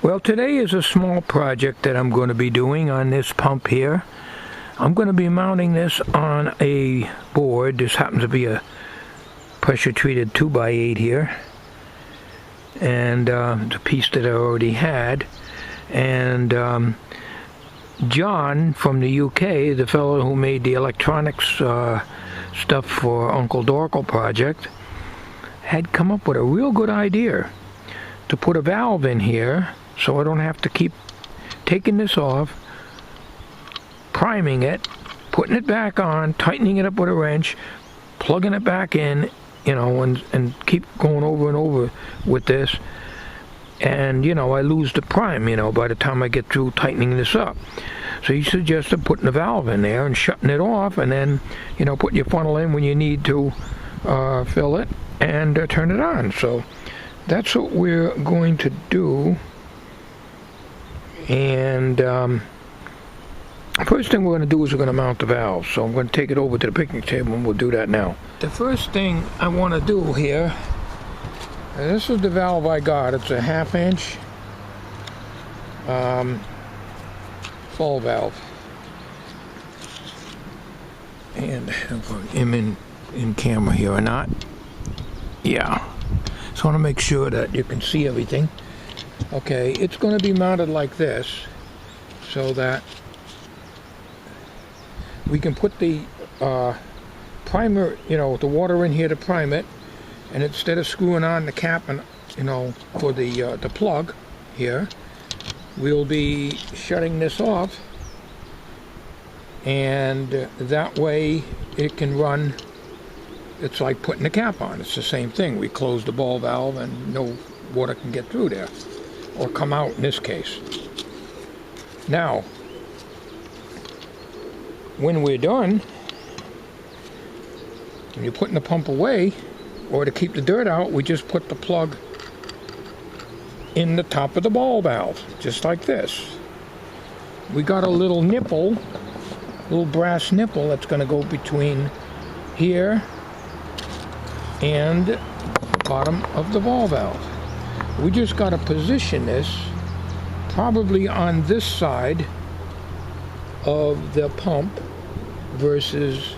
Well, today is a small project that I'm going to be doing on this pump here. I'm going to be mounting this on a board. This happens to be a pressure-treated 2x8 here. And it's a piece that I already had. And John from the UK, the fellow who made the electronics stuff for Uncle Dorkle project, had come up with a real good idea to put a valve in here so I don't have to keep taking this off, priming it, putting it back on, tightening it up with a wrench, plugging it back in, you know, and keep going over and over with this. And, you know, I lose the prime, you know, by the time I get through tightening this up. So he suggested putting the valve in there and shutting it off, and then, you know, putting your funnel in when you need to fill it and turn it on. So that's what we're going to do. And first thing we're going to do is we're going to mount the valve. So I'm going to take it over to the picnic table and we'll do that now. The first thing I want to do here, this is the valve I got. It's a 1/2 inch fall valve. And if I'm in camera here or not. Yeah. So I want to make sure that you can see everything. Okay, it's going to be mounted like this so that we can put the primer, you know, the water in here to prime it, and instead of screwing on the cap and, you know, for the plug here, we'll be shutting this off, and that way it can run. It's like putting the cap on. It's the same thing. We close the ball valve and no water can get through there, or come out in this case. Now, when we're done, when you're putting the pump away, or to keep the dirt out, we just put the plug in the top of the ball valve, just like this. We got a little nipple, little brass nipple that's going to go between here and the bottom of the ball valve. We just got to position this probably on this side of the pump versus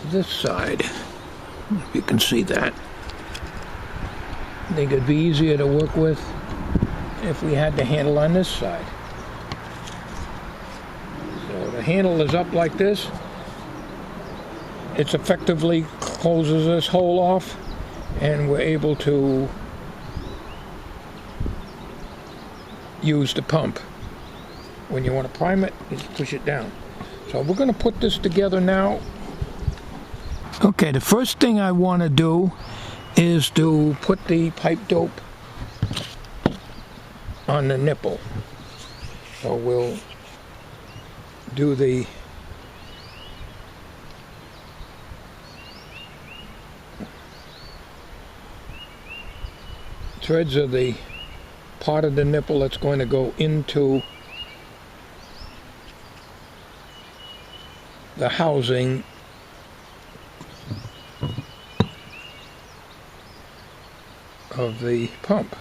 this side. If you can see that. I think it'd be easier to work with if we had the handle on this side. So the handle is up like this. It's effectively closes this hole off, and we're able to use the pump. When you want to prime it, you just push it down. So we're going to put this together now. Okay, the first thing I want to do is to put the pipe dope on the nipple. So we'll do the threads of the part of the nipple that's going to go into the housing of the pump.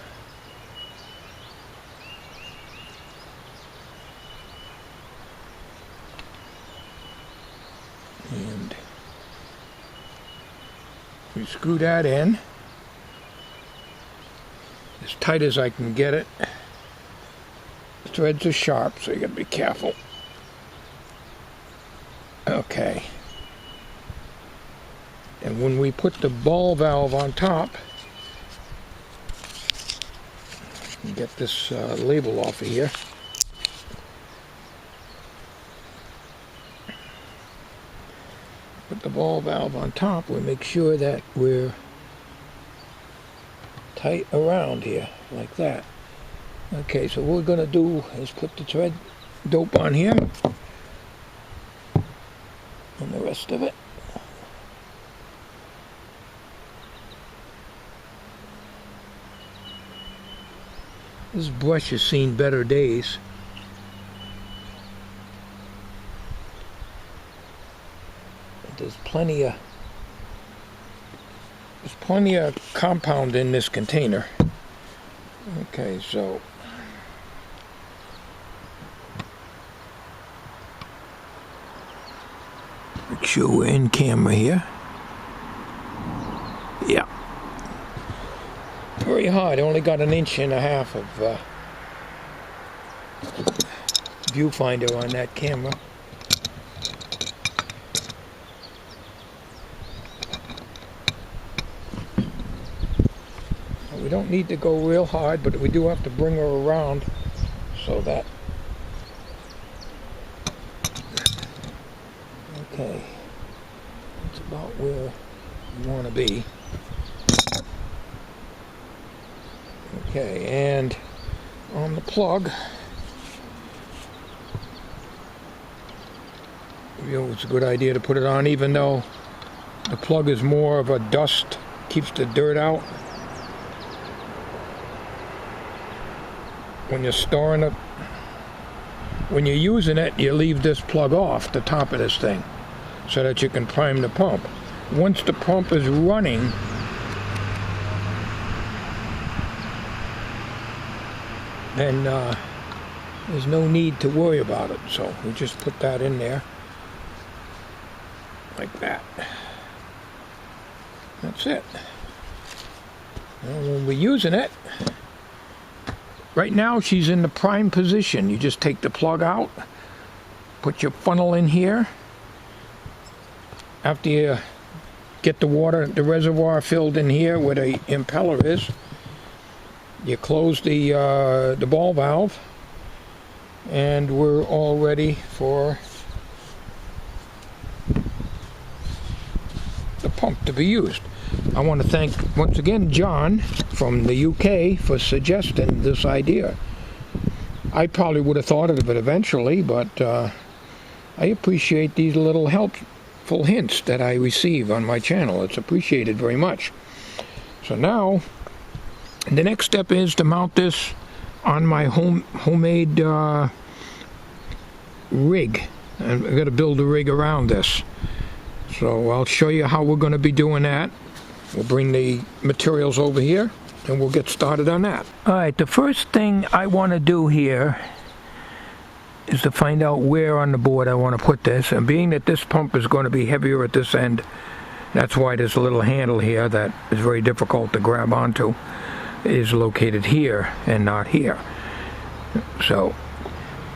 And we screw that in as tight as I can get it. The threads are sharp, so you gotta be careful. Okay. And when we put the ball valve on top, get this label off of here. Put the ball valve on top. We'll make sure that we're tight around here, like that. Okay, so what we're going to do is put the thread dope on here, and the rest of it. This brush has seen better days. There's plenty of compound in this container. Okay, so make sure we're in camera here. Yeah. Very hard. I only got 1.5 inches of viewfinder on that camera. We don't need to go real hard, but we do have to bring her around so that. Okay, that's about where you want to be. Okay, and on the plug, it's a good idea to put it on, even though the plug is more of a dust, keeps the dirt out. When you're storing it, when you're using it, you leave this plug off the top of this thing so that you can prime the pump. Once the pump is running, then there's no need to worry about it. So we just put that in there like that. That's it. And when we're using it, right now she's in the prime position. You just take the plug out, put your funnel in here. After you get the water, the reservoir filled in here where the impeller is, you close the ball valve, and we're all ready for the pump to be used. I want to thank once again John from the UK for suggesting this idea. I probably would have thought of it eventually, but I appreciate these little helpful hints that I receive on my channel. It's appreciated very much. So now the next step is to mount this on my homemade rig. And I've got to build a rig around this. So I'll show you how we're going to be doing that. We'll bring the materials over here and we'll get started on that. Alright, the first thing I want to do here is to find out where on the board I want to put this. And being that this pump is going to be heavier at this end, that's why there's a little handle here that is very difficult to grab onto, is located here and not here. So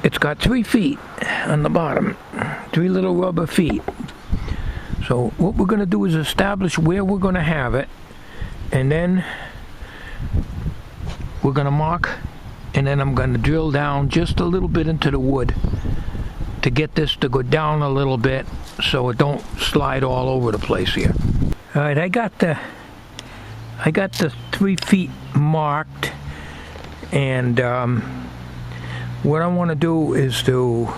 it's got 3 feet on the bottom, 3 little rubber feet. So what we're going to do is establish where we're going to have it, and then we're going to mark, and then I'm going to drill down just a little bit into the wood to get this to go down a little bit so it don't slide all over the place here. Alright, I got the 3 feet marked, and what I want to do is to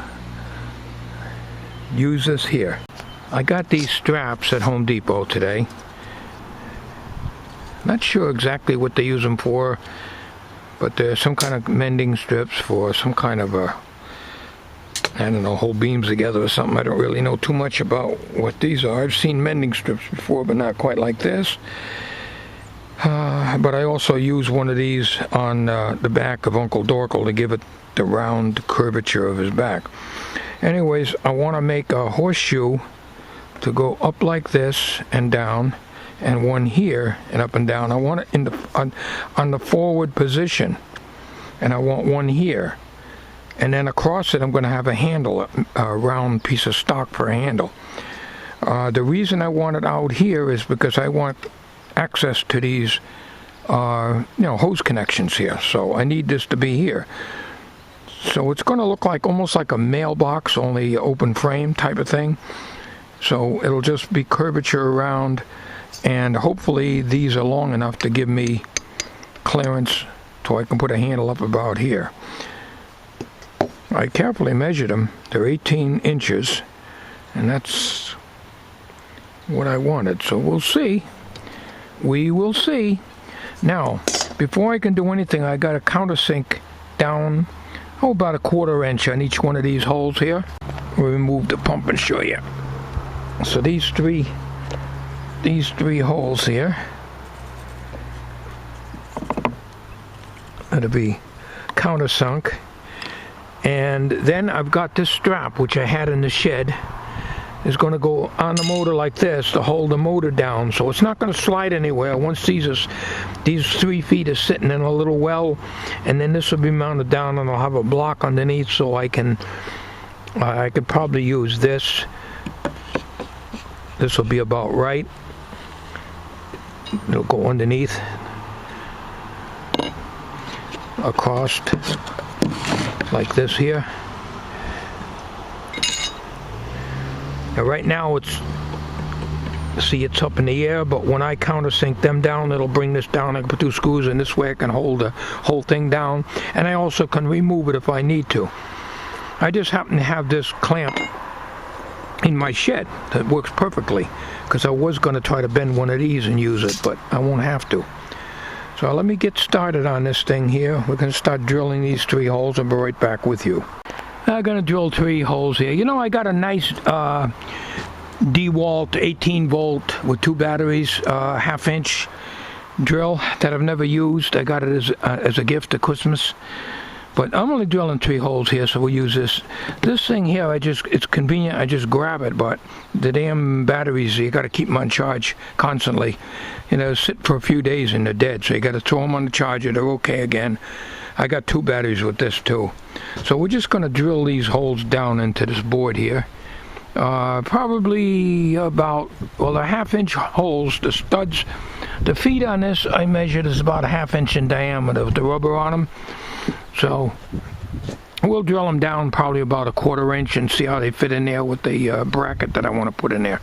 use this here. I got these straps at Home Depot today. Not sure exactly what they use them for, but they're some kind of mending strips for some kind of a, I don't know, hold beams together or something. I don't really know too much about what these are. I've seen mending strips before, but not quite like this. But I also use one of these on the back of Uncle Dorkle to give it the round curvature of his back. Anyways, I want to make a horseshoe to go up like this and down, and one here and up and down. I want it in the on the forward position, and I want one here, and then across it I'm going to have a handle, a round piece of stock for a handle. The reason I want it out here is because I want access to these hose connections here, so I need this to be here. So it's going to look like almost like a mailbox, only open frame type of thing. So it'll just be curvature around, and hopefully these are long enough to give me clearance so I can put a handle up about here. I carefully measured them. They're 18 inches, and that's what I wanted. So we'll see. We will see. Now, before I can do anything, I got a countersink down, about 1/4 inch on each one of these holes here. We'll remove the pump and show you. So these three holes here, It'll be countersunk. And then I've got this strap, which I had in the shed, is going to go on the motor like this to hold the motor down, so it's not going to slide anywhere once these 3 feet are sitting in a little well. And then this will be mounted down, and I'll have a block underneath, so I could probably use this. This will be about right. It'll go underneath, across like this here. Now right now it's up in the air, but when I countersink them down, it'll bring this down. I can put 2 screws in this way. I can hold the whole thing down, and I also can remove it if I need to. I just happen to have this clamp in my shed that works perfectly, because I was going to try to bend one of these and use it, but I won't have to. So let me get started on this thing here. We're going to start drilling these 3 holes. I'll be right back with you. I'm going to drill 3 holes here. You know, I got a nice D.I.Y 18 volt with 2 batteries, half-inch drill that I've never used. I got it as a gift at Christmas. But I'm only drilling 3 holes here, so we'll use this. This thing here, it's convenient. I just grab it, but the damn batteries, you got to keep them on charge constantly. You know, sit for a few days and they're dead, so you got to throw them on the charger. They're okay again. I got 2 batteries with this too. So we're just going to drill these holes down into this board here. Probably about, well, they're half-inch holes. The studs, the feet on this I measured is about a half-inch in diameter with the rubber on them. So we'll drill them down probably about a 1/4 inch and see how they fit in there with the bracket that I want to put in there.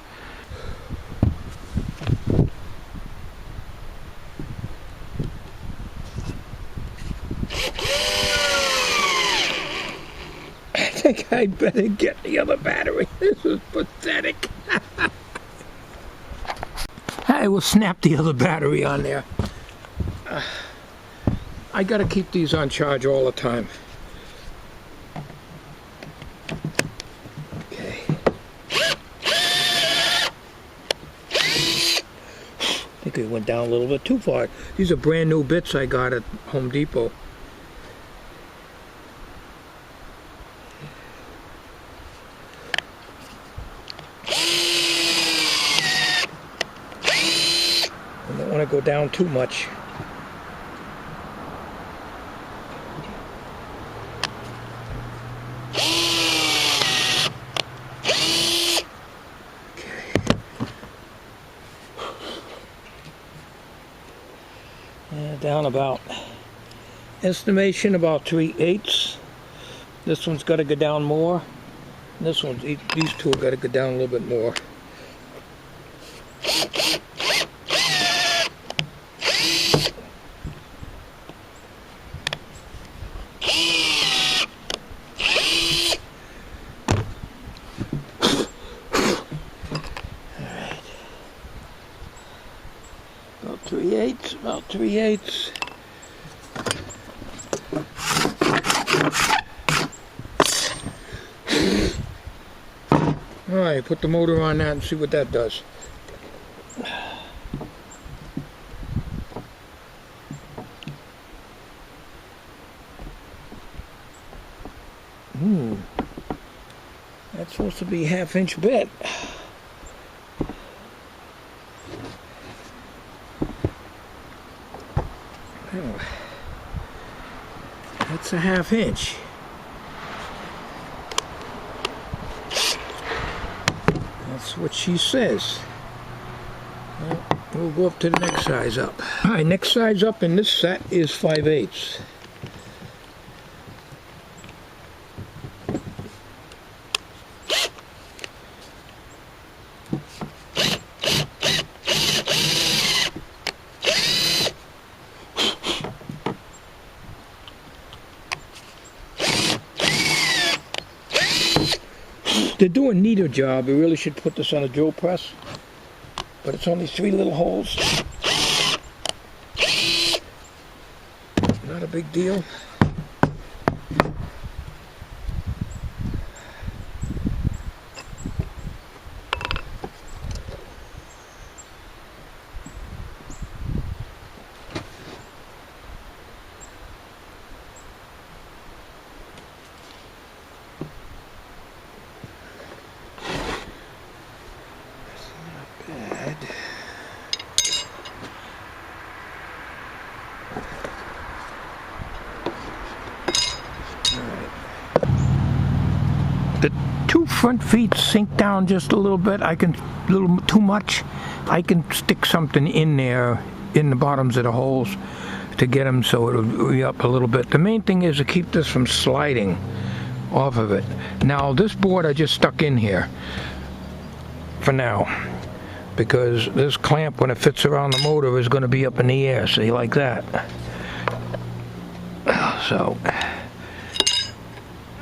I think I'd better get the other battery. This is pathetic. I will snap the other battery on there. I gotta keep these on charge all the time. Okay. I think we went down a little bit too far. These are brand new bits I got at Home Depot. I don't want to go down too much. Down about, estimation about 3/8. This one's got to go down more. This one, these 2 have got to go down a little bit more. About 3/8. Alright, put the motor on that and see what that does. That's supposed to be a half-inch bit. That's a half-inch. That's what she says. Well, we'll go up to the next size up. Alright, next size up in this set is 5/8. They're doing neater job. We really should put this on a drill press, but it's only 3 little holes. Not a big deal. front feet sink down just a little bit, a little too much, I can stick something in there in the bottoms of the holes to get them so it'll re-up a little bit. The main thing is to keep this from sliding off of it. Now this board I just stuck in here for now, because this clamp, when it fits around the motor, is going to be up in the air, see, like that. So,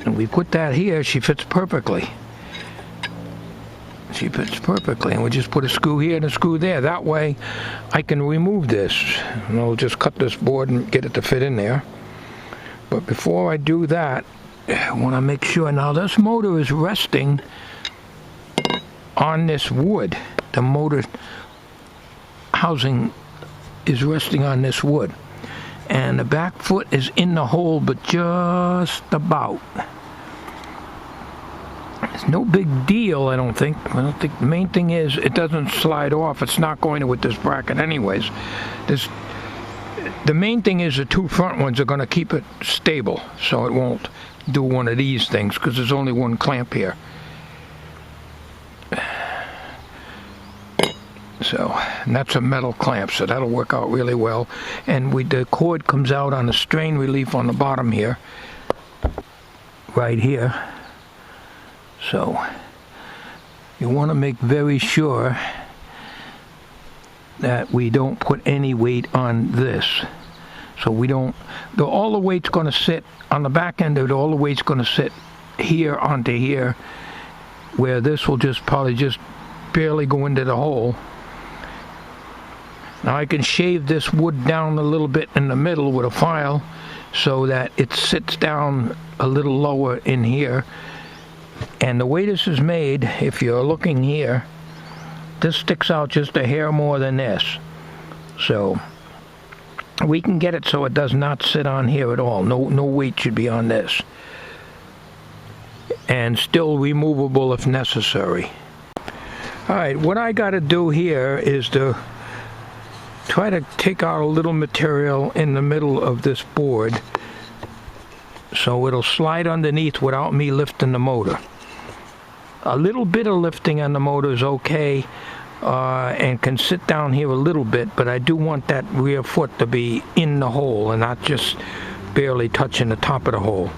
and we put that here, she fits perfectly. She fits perfectly, and we just put a screw here and a screw there. That way, I can remove this, and I'll just cut this board and get it to fit in there. But before I do that, I want to make sure. Now, this motor is resting on this wood. The motor housing is resting on this wood, and the back foot is in the hole, but just about. It's no big deal, I don't think. The main thing is it doesn't slide off. It's not going to with this bracket anyways. The main thing is the two front ones are going to keep it stable, so it won't do one of these things, because there's only one clamp here. So, and that's a metal clamp, so that'll work out really well. And the cord comes out on the strain relief on the bottom here, right here. So, you want to make very sure that we don't put any weight on this. So we don't, all the weight's going to sit on the back end of it, all the weight's going to sit here onto here, where this will just probably just barely go into the hole. Now I can shave this wood down a little bit in the middle with a file so that it sits down a little lower in here. And the way this is made, if you're looking here, this sticks out just a hair more than this. So we can get it so it does not sit on here at all. No weight should be on this. And still removable if necessary. Alright, what I got to do here is to try to take out a little material in the middle of this board so it'll slide underneath without me lifting the motor. A little bit of lifting on the motor is okay, and can sit down here a little bit, but I do want that rear foot to be in the hole and not just barely touching the top of the hole.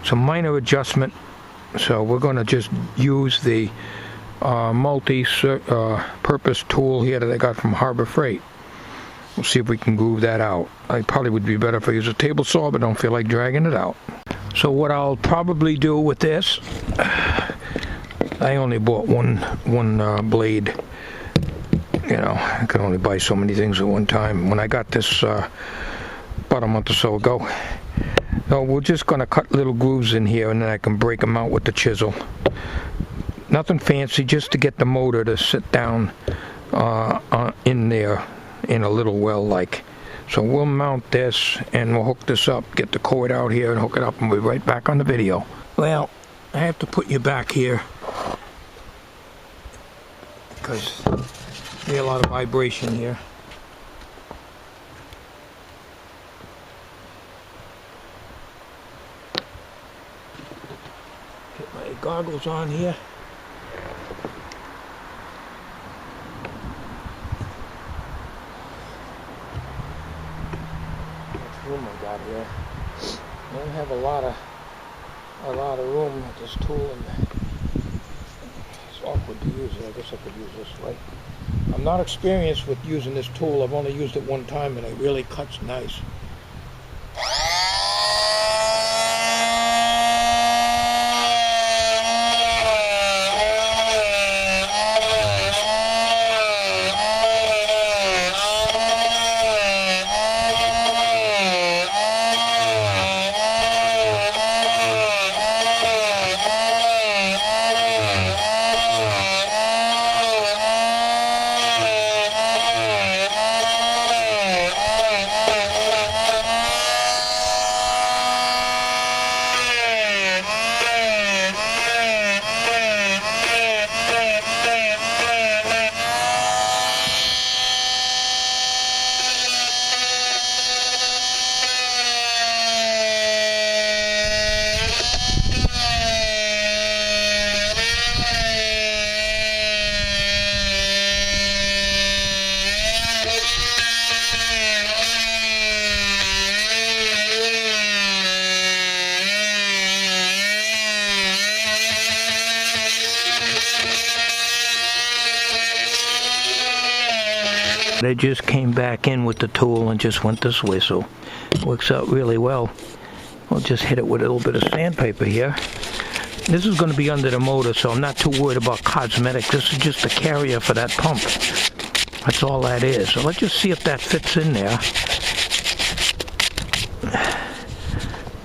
It's a minor adjustment, so we're going to just use the multi-purpose tool here that I got from Harbor Freight. We'll see if we can groove that out. I probably would be better if I use a table saw, but don't feel like dragging it out. So what I'll probably do with this, I only bought one blade. You know, I could only buy so many things at one time. When I got this about a month or so ago, so we're just going to cut little grooves in here, and then I can break them out with the chisel. Nothing fancy, just to get the motor to sit down in there in a little well like. So we'll mount this and we'll hook this up, get the cord out here and hook it up, and we'll be right back on the video. Well, I have to put you back here because there's a lot of vibration here. Get my goggles on here. Room I got here. I don't have a lot of room with this tool, and it's awkward to use it. I guess I could use this, right? I'm not experienced with using this tool. I've only used it one time, and it really cuts nice. I just came back in with the tool and just went this way, so it works out really well. We'll just hit it with a little bit of sandpaper here. This is going to be under the motor, so I'm not too worried about cosmetic. This is just a carrier for that pump. That's all that is. So let's just see if that fits in there.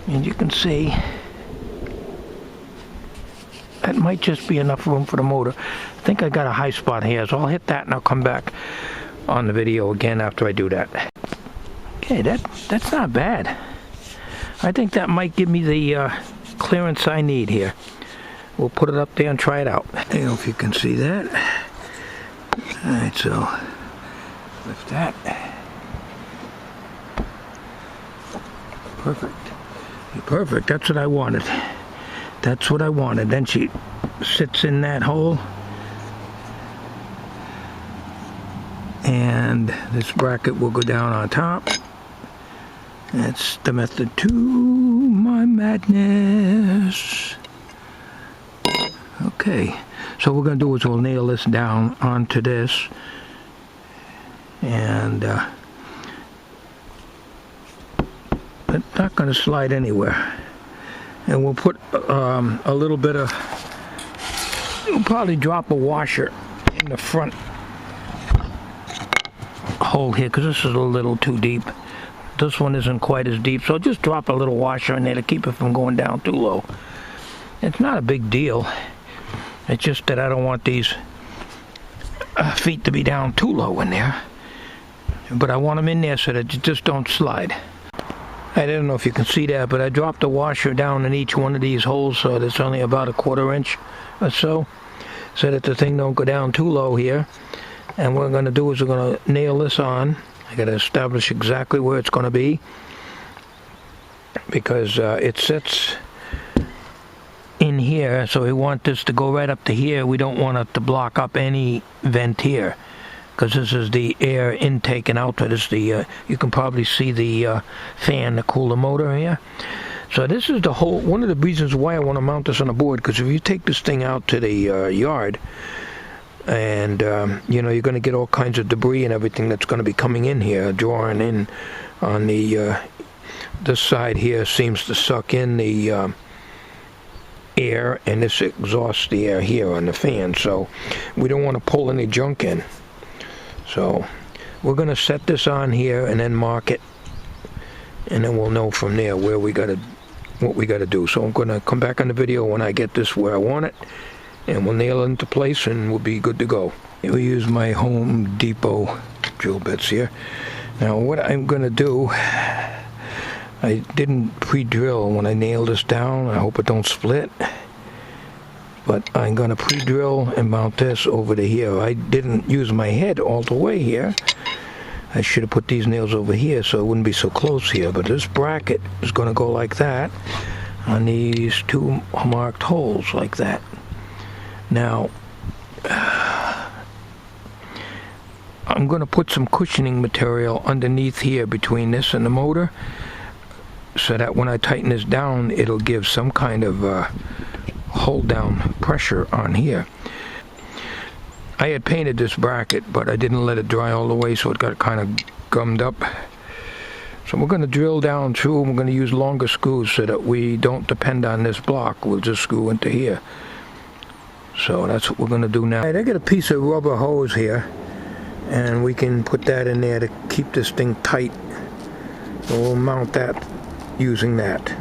And you can see that might just be enough room for the motor. I think I got a high spot here, so I'll hit that and I'll come back on the video again after I do that. Okay, that's not bad. I think that might give me the clearance I need here. We'll put it up there and try it out. I don't know if you can see that. Alright, so lift that. Perfect. Perfect, that's what I wanted. That's what I wanted. Then she sits in that hole. And this bracket will go down on top. That's the method to my madness. Okay, so what we're going to do is we'll nail this down onto this. And it's not going to slide anywhere. And we'll put a little bit of, we'll probably drop a washer in the front hole here, because this is a little too deep. This one isn't quite as deep, so just drop a little washer in there to keep it from going down too low. It's not a big deal. It's just that I don't want these feet to be down too low in there. But I want them in there so that you just don't slide. I don't know if you can see that, but I dropped a washer down in each one of these holes, so that's only about a 1/4 inch or so that the thing don't go down too low here. And what we're going to do is we're going to nail this on. I got to establish exactly where it's going to be, because it sits in here, so we want this to go right up to here. We don't want it to block up any vent here, because this is the air intake and outlet. Is the you can probably see the fan to cool the motor here. So this is the whole one of the reasons why I want to mount this on a board, because if you take this thing out to the yard, and you know, you're going to get all kinds of debris and everything that's going to be coming in here, drawing in on the this side here seems to suck in the air, and this exhausts the air here on the fan, so we don't want to pull any junk in. So we're going to set this on here and then mark it, and then we'll know from there where we got to, what we got to do. So I'm going to come back on the video when I get this where I want it, and we'll nail it into place and we'll be good to go. We use my Home Depot drill bits here. Now what I'm going to do, I didn't pre-drill when I nailed this down. I hope it don't split. But I'm going to pre-drill and mount this over to here. I didn't use my head all the way here. I should have put these nails over here so it wouldn't be so close here. But this bracket is going to go like that on these two marked holes like that. Now, I'm going to put some cushioning material underneath here between this and the motor, so that when I tighten this down, it'll give some kind of hold down pressure on here. I had painted this bracket, but I didn't let it dry all the way, so it got kind of gummed up. So we're going to drill down through, and we're going to use longer screws so that we don't depend on this block. We'll just screw into here. So that's what we're going to do now. I got a piece of rubber hose here, and we can put that in there to keep this thing tight. So we'll mount that using that.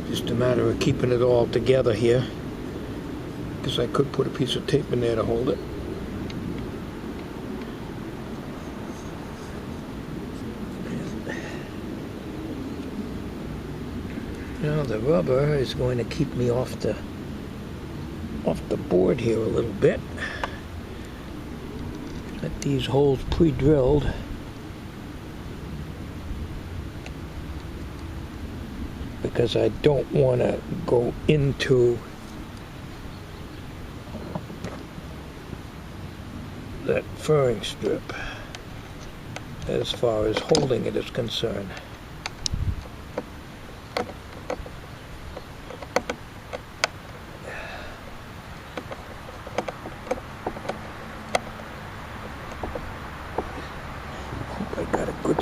Just a matter of keeping it all together here, because I could put a piece of tape in there to hold it. Now the rubber is going to keep me off the board here a little bit. Got these holes pre-drilled. Because I don't want to go into that furring strip as far as holding it is concerned.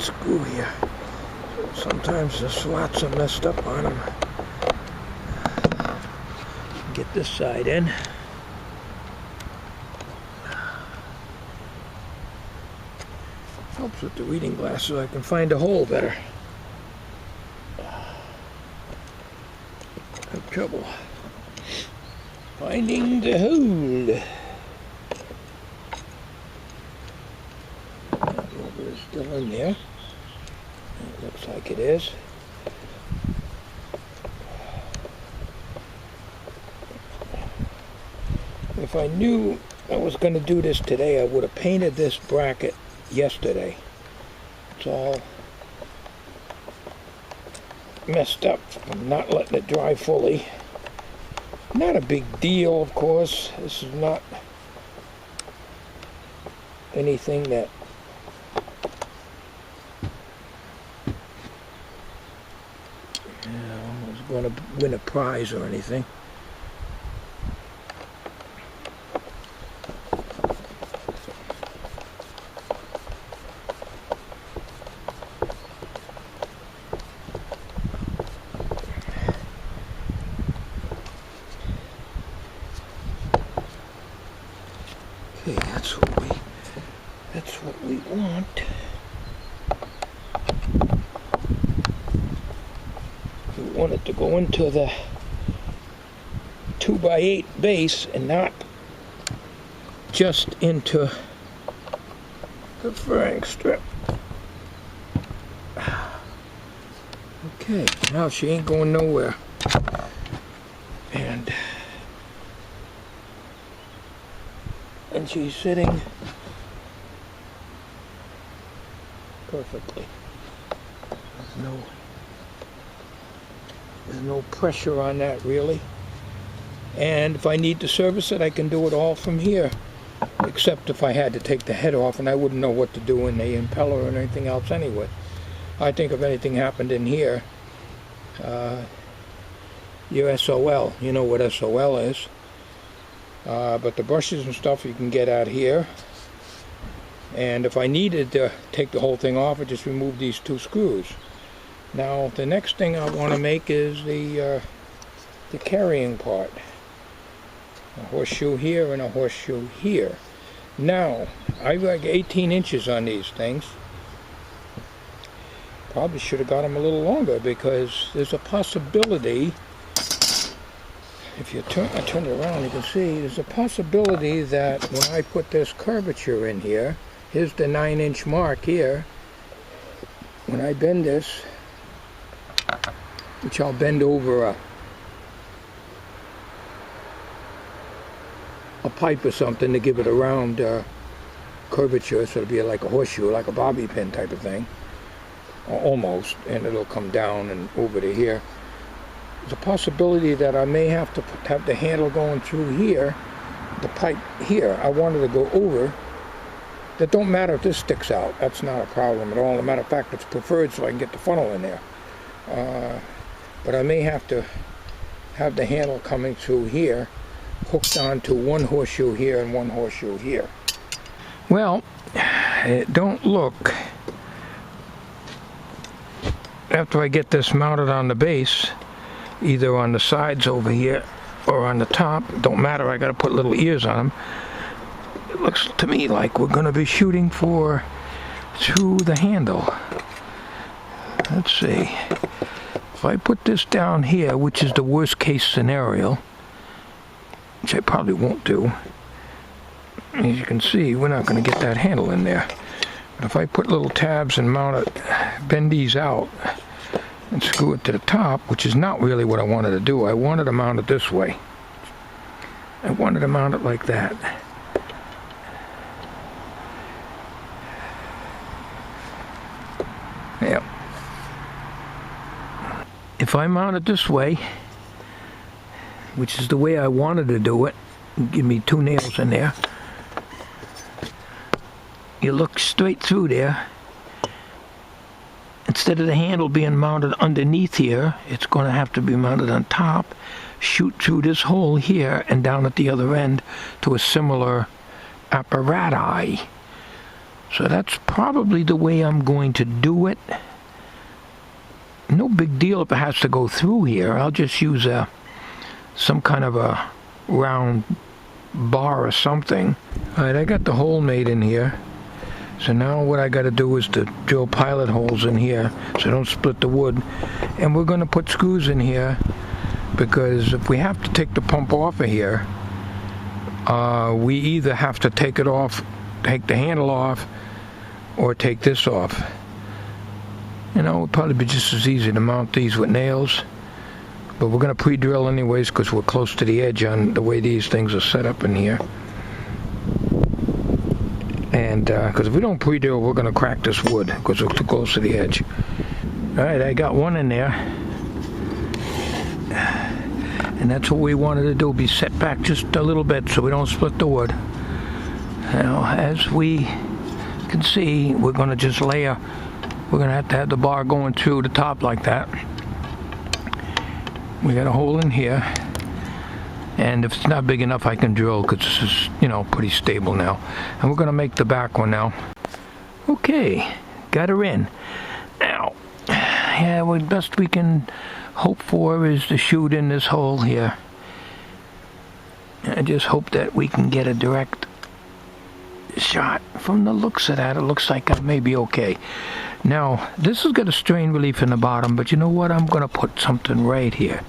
screw here. Sometimes the slots are messed up on them. Get this side in. Helps with the reading glasses so I can find a hole better. Have trouble finding the hole. That rubber is still in there. It looks like it is. If I knew I was going to do this today, I would have painted this bracket yesterday. It's all messed up from not letting it dry fully. Not a big deal, of course. This is not anything that is going to win a prize or anything. Okay, that's what we want. We want it to go into the 2x8 base and not just into the furring strip. Okay, now she ain't going nowhere. And she's sitting perfectly. There's no pressure on that really. And if I need to service it, I can do it all from here. Except if I had to take the head off, and I wouldn't know what to do in the impeller or anything else anyway. I think if anything happened in here, your SOL, you know what SOL is. But the brushes and stuff you can get out here. And if I needed to take the whole thing off, I just remove these two screws. Now the next thing I want to make is the carrying part. A horseshoe here and a horseshoe here. Now I like 18 inches on these things. Probably should have got them a little longer because there's a possibility. If you I turn it around, you can see there's a possibility that when I put this curvature in here, here's the 9-inch mark here. When I bend this, which I'll bend over a pipe or something to give it a round curvature, so it'll be like a horseshoe, like a bobby pin type of thing, almost, and it'll come down and over to here. There's a possibility that I may have to have the handle going through here, the pipe here. I wanted to go over. That don't matter if this sticks out. That's not a problem at all. As a matter of fact, it's preferred so I can get the funnel in there. But I may have to have the handle coming through here, hooked onto one horseshoe here and one horseshoe here. Well, it don't look, after I get this mounted on the base, either on the sides over here or on the top, don't matter, I gotta put little ears on them. It looks to me like we're gonna be shooting through the handle. Let's see. If I put this down here, which is the worst case scenario, which I probably won't do, as you can see, we're not gonna get that handle in there. But if I put little tabs and mount it, bend these out, and screw it to the top, which is not really what I wanted to do. I wanted to mount it this way. I wanted to mount it like that. Yeah. If I mount it this way, which is the way I wanted to do it, give me 2 nails in there, you look straight through there. Instead of the handle being mounted underneath here, it's going to have to be mounted on top, shoot through this hole here and down at the other end to a similar apparatus. So that's probably the way I'm going to do it. No big deal if it has to go through here. I'll just use some kind of a round bar or something. Alright, I got the hole made in here. So now what I got to do is to drill pilot holes in here so I don't split the wood. And we're going to put screws in here because if we have to take the pump off of here, we either have to take it off, take the handle off, or take this off. You know, it would probably be just as easy to mount these with nails. But we're going to pre-drill anyways because we're close to the edge on the way these things are set up in here. And because if we don't pre-drill, we're going to crack this wood because we're too close to the edge. Alright, I got one in there. And that's what we wanted to do, be set back just a little bit so we don't split the wood. Now, as we can see, we're going to just layer. We're going to have the bar going through the top like that. We got a hole in here. And if it's not big enough, I can drill because this is, you know, pretty stable now. And we're going to make the back one now. Okay, got her in. Now, yeah, what best we can hope for is to shoot in this hole here. I just hope that we can get a direct shot. From the looks of that, it looks like I may be okay. Now, this has got a strain relief in the bottom, but you know what? I'm going to put something right here.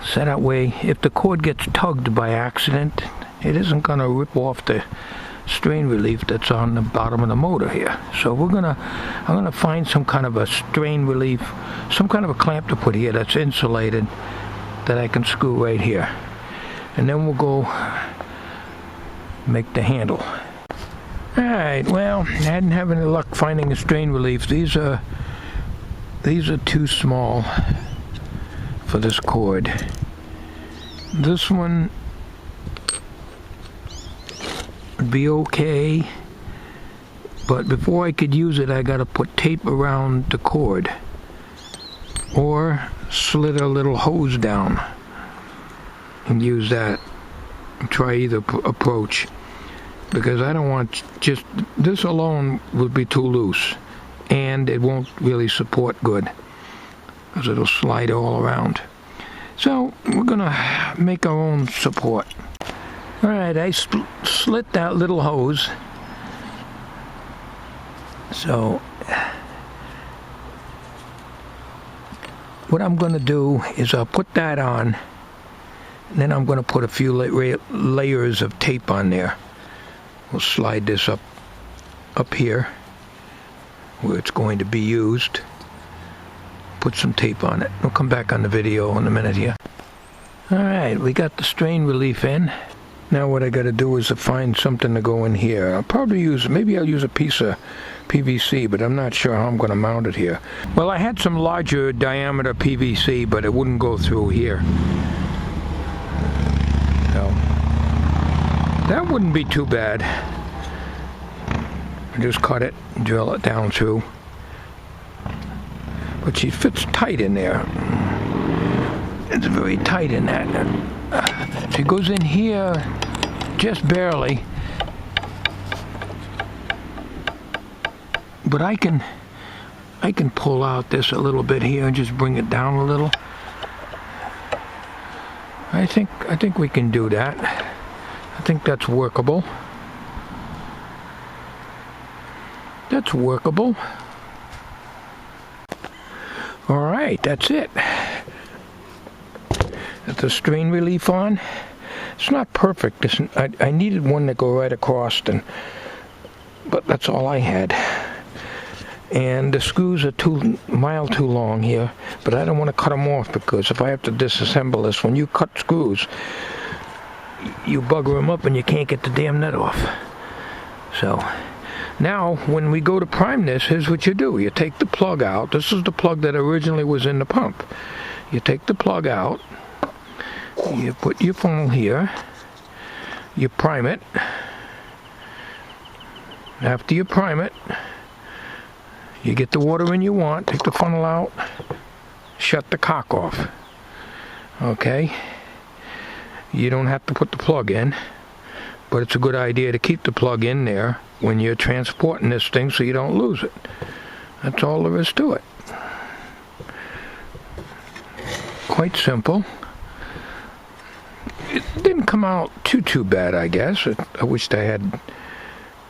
So that way, if the cord gets tugged by accident, it isn't going to rip off the strain relief that's on the bottom of the motor here. So I'm gonna find some kind of a strain relief, some kind of a clamp to put here that's insulated that I can screw right here. And then we'll go make the handle. Alright, well, I didn't have any luck finding a strain relief. These are too small for this cord. This one would be okay, but before I could use it, I gotta put tape around the cord or slit a little hose down and use that. Try either approach, because I don't want just this alone would be too loose and it won't really support good because it'll slide all around. So we're gonna make our own support. Alright, I slit that little hose. So what I'm gonna do is I'll put that on, and then I'm gonna put a few layers of tape on there. We'll slide this up here where it's going to be used. Put some tape on it. We'll come back on the video in a minute here. Alright, we got the strain relief in. Now what I got to do is to find something to go in here. I'll probably maybe I'll use a piece of PVC, but I'm not sure how I'm going to mount it here. Well, I had some larger diameter PVC, but it wouldn't go through here. So that wouldn't be too bad. I just cut it and drill it down through. But she fits tight in there. It's very tight in that. She goes in here just barely. But I can pull out this a little bit here and just bring it down a little. I think we can do that. I think that's workable. That's workable. Alright, that's it. Got the strain relief on. It's not perfect. I needed one to go right across, but that's all I had. And the screws are too long here, but I don't want to cut them off, because if I have to disassemble this, when you cut screws, you bugger them up and you can't get the damn nut off. So now when we go to prime this, here's what you do. You take the plug out. This is the plug that originally was in the pump. You take the plug out, you put your funnel here, you prime it. After you prime it, you get the water in you want, take the funnel out, shut the cock off. Okay? You don't have to put the plug in. but it's a good idea to keep the plug in there when you're transporting this thing so you don't lose it. That's all there is to it. Quite simple. It didn't come out too bad, I guess. I wished I had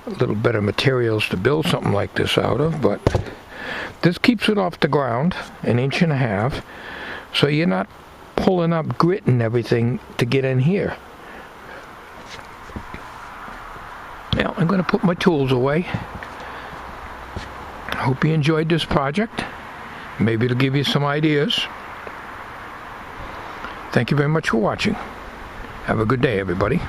a little better materials to build something like this out of, but this keeps it off the ground 1.5 inches, so you're not pulling up grit and everything to get in here. Now I'm going to put my tools away. I hope you enjoyed this project. Maybe it'll give you some ideas. Thank you very much for watching. Have a good day, everybody.